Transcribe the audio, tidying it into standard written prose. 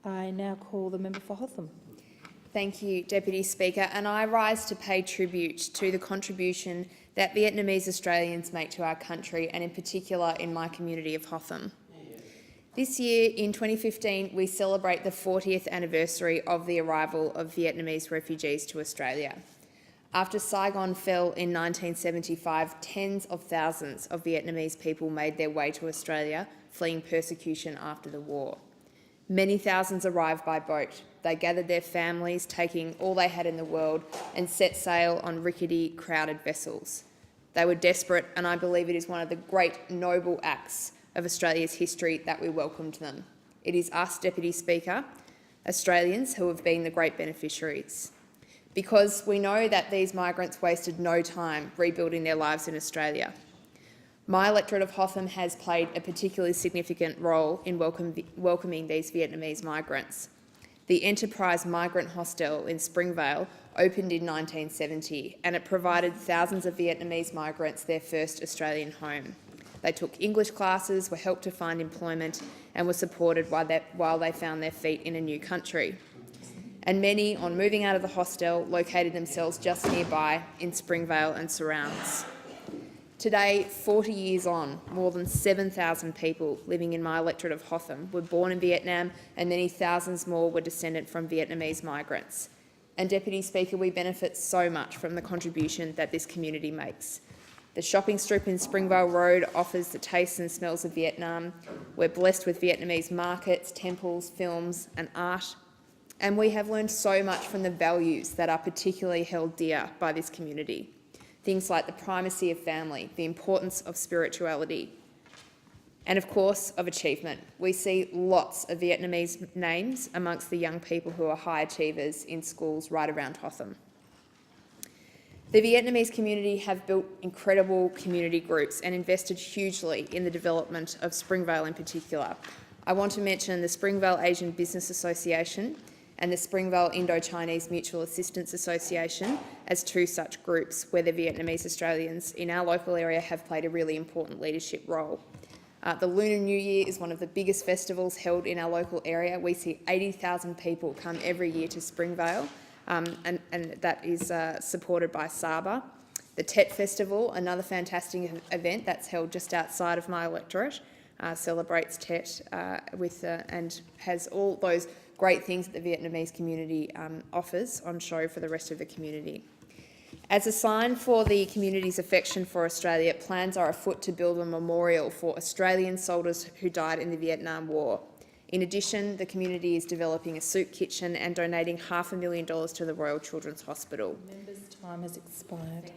I now call the member for Hotham. Thank you, Deputy Speaker, and I rise to pay tribute to the contribution that Vietnamese Australians make to our country, and in particular in my community of Hotham. This year, in 2015, we celebrate the 40th anniversary of the arrival of Vietnamese refugees to Australia. After Saigon fell in 1975, tens of thousands of Vietnamese people made their way to Australia, fleeing persecution after the war. Many thousands arrived by boat. They gathered their families, taking all they had in the world, and set sail on rickety, crowded vessels. They were desperate, and I believe it is one of the great noble acts of Australia's history that we welcomed them. It is us, Deputy Speaker, Australians, who have been the great beneficiaries. Because we know that these migrants wasted no time rebuilding their lives in Australia. My electorate of Hotham has played a particularly significant role in welcoming these Vietnamese migrants. The Enterprise Migrant Hostel in Springvale opened in 1970, and it provided thousands of Vietnamese migrants their first Australian home. They took English classes, were helped to find employment, and were supported while they found their feet in a new country. And many, on moving out of the hostel, located themselves just nearby in Springvale and surrounds. Today, 40 years on, more than 7,000 people living in my electorate of Hotham were born in Vietnam, and many thousands more were descendant from Vietnamese migrants. And Deputy Speaker, we benefit so much from the contribution that this community makes. The shopping strip in Springvale Road offers the tastes and smells of Vietnam. We're blessed with Vietnamese markets, temples, films and art. And we have learned so much from the values that are particularly held dear by this community. Things like the primacy of family, the importance of spirituality, and of course of achievement. We see lots of Vietnamese names amongst the young people who are high achievers in schools right around Hotham. The Vietnamese community have built incredible community groups and invested hugely in the development of Springvale in particular. I want to mention the Springvale Asian Business Association and the Springvale Indo-Chinese Mutual Assistance Association as two such groups where the Vietnamese Australians in our local area have played a really important leadership role. The Lunar New Year is one of the biggest festivals held in our local area. We see 80,000 people come every year to Springvale, and that is supported by Saba. The Tet Festival, another fantastic event that's held just outside of my electorate, celebrates Tet and has all those great things that the Vietnamese community offers on show for the rest of the community. As a sign for the community's affection for Australia, plans are afoot to build a memorial for Australian soldiers who died in the Vietnam War. In addition, the community is developing a soup kitchen and donating $500,000 to the Royal Children's Hospital. Members' time has expired.